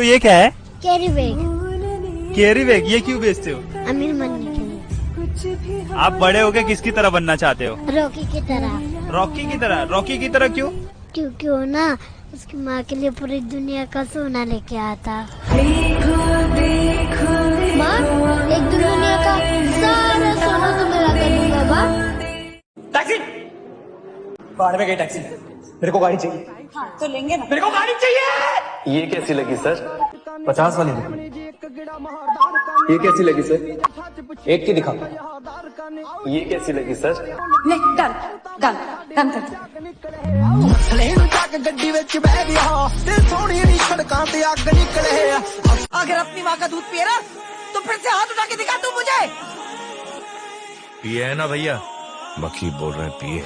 ये क्या है? Carry bag. कैरी बैग, ये क्यों बेचते हो? अमीर बनने के लिए। आप बड़े होके किसकी तरह बनना चाहते हो? रॉकी की तरह। रॉकी की तरह? रॉकी की तरह क्यों? क्योंकि वो ना उसकी माँ के लिए पूरी दुनिया का सोना लेके आता। माँ, एक दुनिया का सारा सोना तुम्हें ला कर दूंगा माँ। टैक्सी! बाहर में गई टैक्सी। मेरे को गाड़ी चाहिए। हाँ, तो लेंगे ना। मेरे को गाड़ी चाहिए। ये कैसी लगी सर? 50 वाली दे। ये कैसी लगी सर? एक की दिखा। ये कैसी लगी सर? नहीं, डन डन डन कर दो। अगर अपनी माँ का दूध पिए ना तो फिर से हाथ उठा के दिखा तू मुझे। पिए है ना भैया? मक्खी बोल रहे हैं पिए।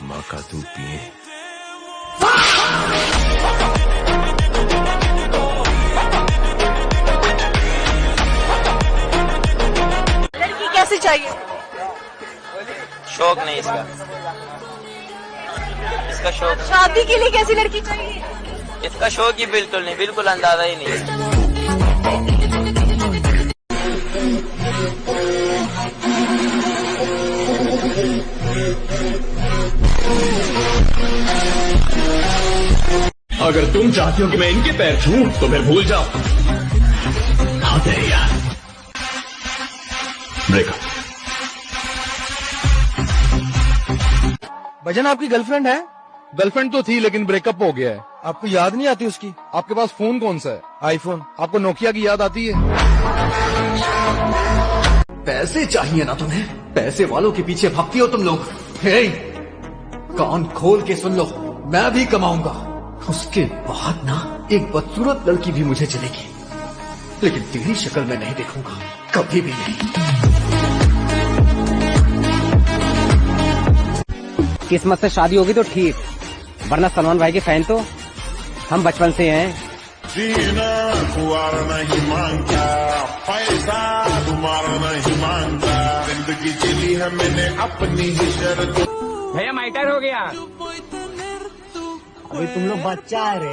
माँ का दूध पिए। लड़की कैसी चाहिए? शौक नहीं इसका। इसका शौक। शादी के लिए कैसी लड़की चाहिए? इसका शौक ही बिल्कुल नहीं, बिल्कुल अंदाजा ही नहीं। अगर तुम चाहती हो कि मैं इनके पैर छूं तो फिर भूल जाओ। हाँ यार, ब्रेकअप। भजन आपकी गर्लफ्रेंड है? गर्लफ्रेंड तो थी लेकिन ब्रेकअप हो गया है। आपको याद नहीं आती उसकी? आपके पास फोन कौन सा है? आईफोन। आपको नोकिया की याद आती है? पैसे चाहिए ना तुम्हें? पैसे वालों के पीछे भागती हो तुम लोग। हे, कान खोल के सुन लो, मैं भी कमाऊंगा। उसके बाद ना एक बदसूरत लड़की भी मुझे चलेगी, लेकिन तेरी शक्ल में नहीं देखूंगा, कभी भी नहीं। किस्मत से शादी होगी तो ठीक, वरना सलमान भाई के फैन तो हम बचपन से हैं। जीना कुआर नहीं मांगता, पैसा तुम्हारा नहीं मांगता, जिंदगी जिली है मैंने अपनी ही शर्त। भैया माइटर हो गया। अभी तुम लोग बच्चा है रे,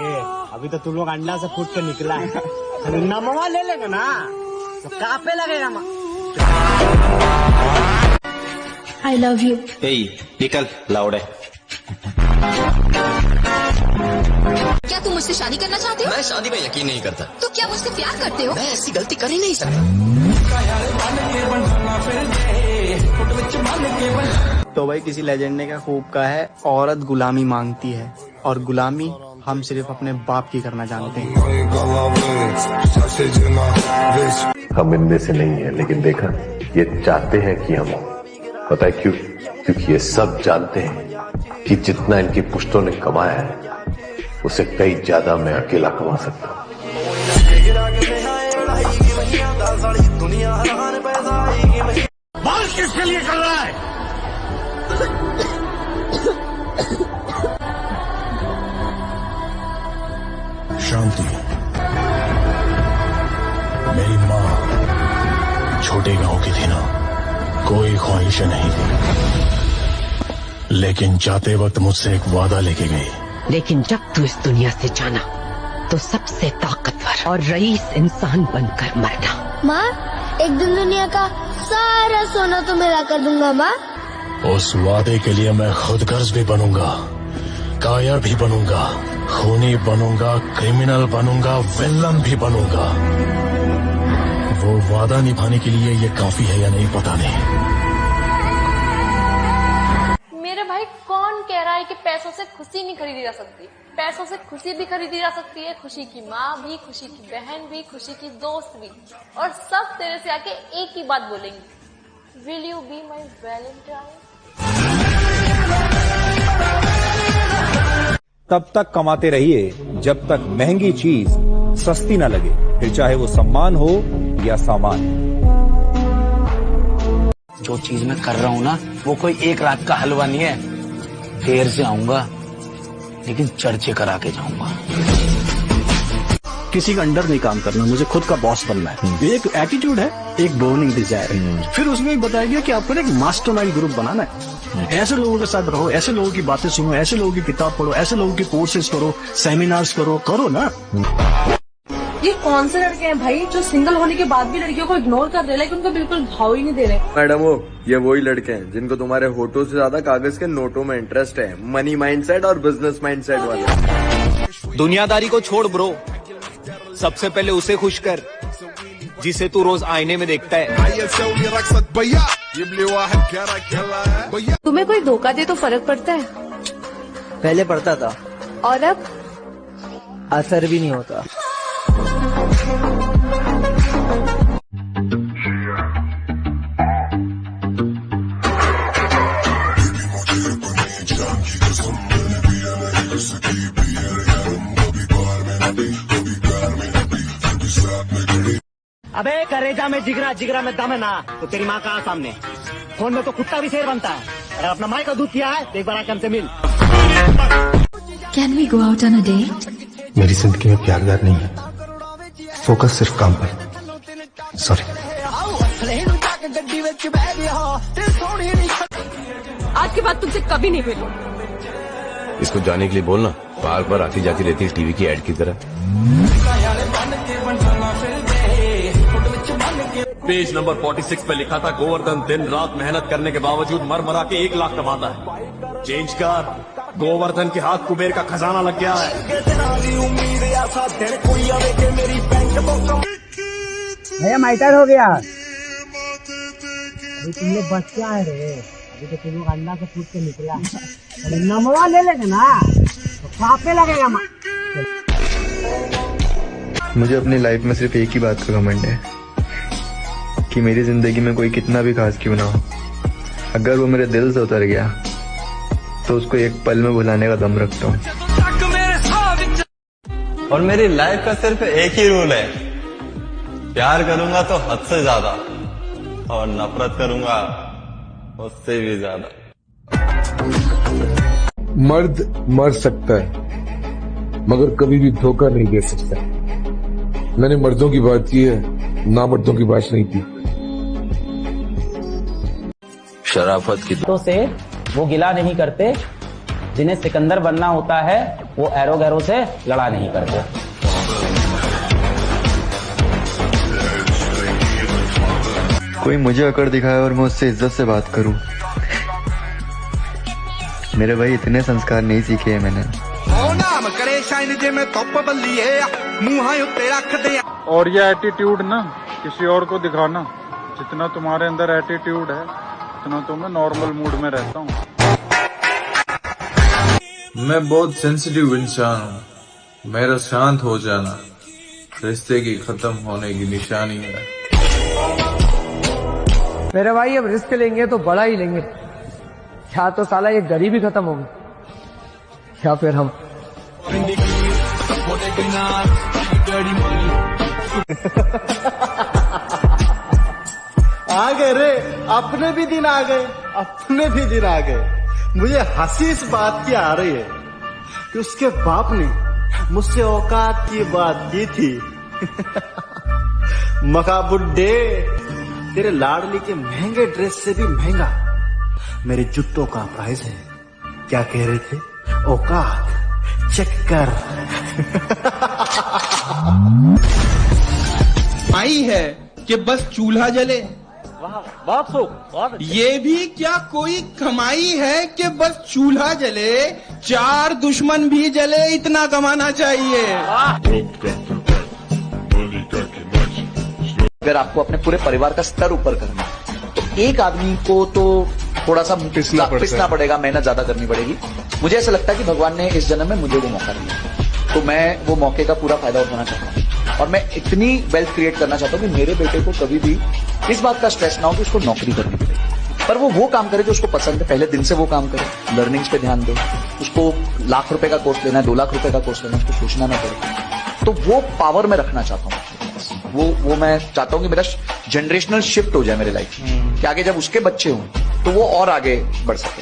अभी तो तुम लोग अंडा से फूट के निकला है। नमवा ले लेगा ना तो कापे लगेगा माँ। I love you. निकल लाउड है। क्या तुम मुझसे शादी करना चाहते हो? मैं शादी में यकीन नहीं करता। तो क्या मुझसे प्यार करते हो? मैं ऐसी गलती कर ही नहीं सकता। तो भाई किसी लेजेंड ने क्या खूब कहा है, औरत गुलामी मांगती है और गुलामी हम सिर्फ अपने बाप की करना जानते हैं। हम इनमें से नहीं है, लेकिन देखा ये चाहते हैं कि हम हो। पता है क्यों? क्योंकि ये सब जानते हैं कि जितना इनकी पुश्तों ने कमाया है उसे कई ज्यादा मैं अकेला कमा सकता हूँ। बाल किसके लिए कर रहा है? शांति। मेरी माँ छोटे गांव की थी ना, कोई ख्वाहिशें नहीं थी, लेकिन जाते वक्त मुझसे एक वादा लेके गई। लेकिन जब तू इस दुनिया से जाना तो सबसे ताकतवर और रईस इंसान बनकर मरना। माँ, एक दिन दुनिया का सारा सोना तुम्हें ला कर दूंगा माँ। उस वादे के लिए मैं खुदगर्ज भी बनूंगा, कायर भी बनूंगा, खूनी बनूंगा, क्रिमिनल बनूंगा, विलन भी बनूंगा। वो वादा निभाने के लिए ये काफी है या नहीं पता नहीं। मेरे भाई, कौन कह रहा है कि पैसों से खुशी नहीं खरीदी जा सकती? पैसों से खुशी भी खरीदी जा सकती है, खुशी की माँ भी, खुशी की बहन भी, खुशी की दोस्त भी, और सब तेरे से आके एक ही बात बोलेंगी, will you be my Valentine? तब तक कमाते रहिए जब तक महंगी चीज सस्ती न लगे, फिर चाहे वो सम्मान हो या सामान। जो चीज मैं कर रहा हूँ ना, वो कोई एक रात का हलवा नहीं है। देर से आऊंगा लेकिन चर्चे करा के जाऊंगा। किसी का अंडर नहीं काम करना, मुझे खुद का बॉस बनना है। एक एटीट्यूड है, एक बर्निंग डिजायर है। फिर उसमें भी बताया गया कि आपको एक मास्टरमाइंड ग्रुप बनाना है। ऐसे लोगों के साथ रहो, ऐसे लोगों की बातें सुनो, ऐसे लोगों की किताब पढ़ो, ऐसे लोगों के कोर्सेज करो, सेमिनार्स करो ना। ये कौन से लड़के हैं भाई जो सिंगल होने के बाद भी लड़कियों को इग्नोर कर रहे हैं, उनको बिल्कुल भाव ही नहीं दे रहे। मैडम वो ये वही लड़के हैं जिनको तुम्हारे होठों से ज्यादा कागज के नोटों में इंटरेस्ट है, मनी माइंडसेट और बिजनेस माइंडसेट वाले। दुनियादारी को छोड़ ब्रो, सबसे पहले उसे खुश कर जिसे तू रोज आईने में देखता है। तुम्हें कोई धोखा दे तो फर्क पड़ता है? पहले पड़ता था, और अब असर भी नहीं होता। अबे करेजा में जिगरा, जिगरा में दम है ना, तो तेरी माँ कहाँ सामने? फोन में तो कुत्ता भी शेर बनता है। अगर अपना माँ का दूध पिया है तो एक बार आकर हमसे मिल। Can we go out on a date? मेरी जिंदगी में प्यार व्यार नहीं है, फोकस सिर्फ काम पर। सॉरी। आज के बाद तुमसे कभी नहीं मिलूं। इसको जाने के लिए बोलना, बार बार आती जाती रहती है टीवी की एड की तरह। पेज नंबर 46 पे लिखा था गोवर्धन दिन रात मेहनत करने के बावजूद मर मरा के 1 लाख कमाता है। चेंज कर, गोवर्धन के हाथ कुबेर का खजाना लग गया है। भैया माइटर हो गया। अभी तुम लोग बच क्या है रे? अभी तो तुम लोग अंडा से फूट के निकला। अरे नमवा ले लेगा ना तो कांपने लगेगा। मुझे अपनी लाइफ में सिर्फ एक ही बात का घमंड है कि मेरी जिंदगी में कोई कितना भी खास क्यों ना हो, अगर वो मेरे दिल से उतर गया तो उसको एक पल में भुलाने का दम रखता हूँ। और मेरी लाइफ का सिर्फ एक ही रूल है, प्यार करूंगा तो हद से ज्यादा और नफरत करूंगा उससे भी ज्यादा। मर्द मर सकता है मगर कभी भी धोखा नहीं दे सकता। मैंने मर्दों की बात की है, ना मर्दों की बात नहीं की। शराफत की तो से वो गिला नहीं करते, जिन्हें सिकंदर बनना होता है वो एरो गैरो से लड़ा नहीं करते। कोई मुझे अकड़ दिखाए और मैं उससे इज्जत से बात करूं। मेरे भाई इतने संस्कार नहीं सीखे हैं मैंने। और ये एटीट्यूड ना किसी और को दिखाना, जितना तुम्हारे अंदर एटीट्यूड है उतना तो मैं नॉर्मल मूड में रहता हूँ। मैं बहुत सेंसिटिव इंसान हूँ, मेरा शांत हो जाना रिश्ते की खत्म होने की निशानी है। मेरे भाई अब रिस्क लेंगे तो बड़ा ही लेंगे, या तो साला ये गरीबी खत्म होगी या फिर हम। आ गए रे, अपने भी दिन आ गए, अपने भी दिन आ गए। मुझे हंसी इस बात की आ रही है कि उसके बाप ने मुझसे औकात की बात की थी। मका बुड्ढे, तेरे लाडली के महंगे ड्रेस से भी महंगा मेरे जूतों का प्राइस है। क्या कह रहे थे? औकात चेक कर। आई है कि बस चूल्हा जले, ये भी क्या कोई कमाई है कि बस चूल्हा जले, 4 दुश्मन भी जले, इतना कमाना चाहिए। अगर आपको अपने पूरे परिवार का स्तर ऊपर करना है तो एक आदमी को तो थोड़ा सा पिसना पड़ेगा, मेहनत ज्यादा करनी पड़ेगी। मुझे ऐसा लगता है कि भगवान ने इस जन्म में मुझे वो मौका दिया, तो मैं वो मौके का पूरा फायदा उठाना चाहता हूँ और मैं इतनी वेल्थ क्रिएट करना चाहता हूँ कि मेरे बेटे को कभी भी इस बात का स्ट्रेस ना हो कि उसको नौकरी करनी पड़ेगी, पर वो काम करे जो उसको पसंद है। पहले दिन से वो काम करे, लर्निंग्स पे ध्यान दे। उसको ₹1,00,000 का कोर्स लेना है, ₹2,00,000 का कोर्स लेना है, उसको सोचना ना पड़े। तो वो पावर में रखना चाहता हूँ। वो मैं चाहता हूँ कि मेरा जनरेशनल शिफ्ट हो जाए मेरे लाइफ में, कि आगे जब उसके बच्चे हों तो वो और आगे बढ़ सके।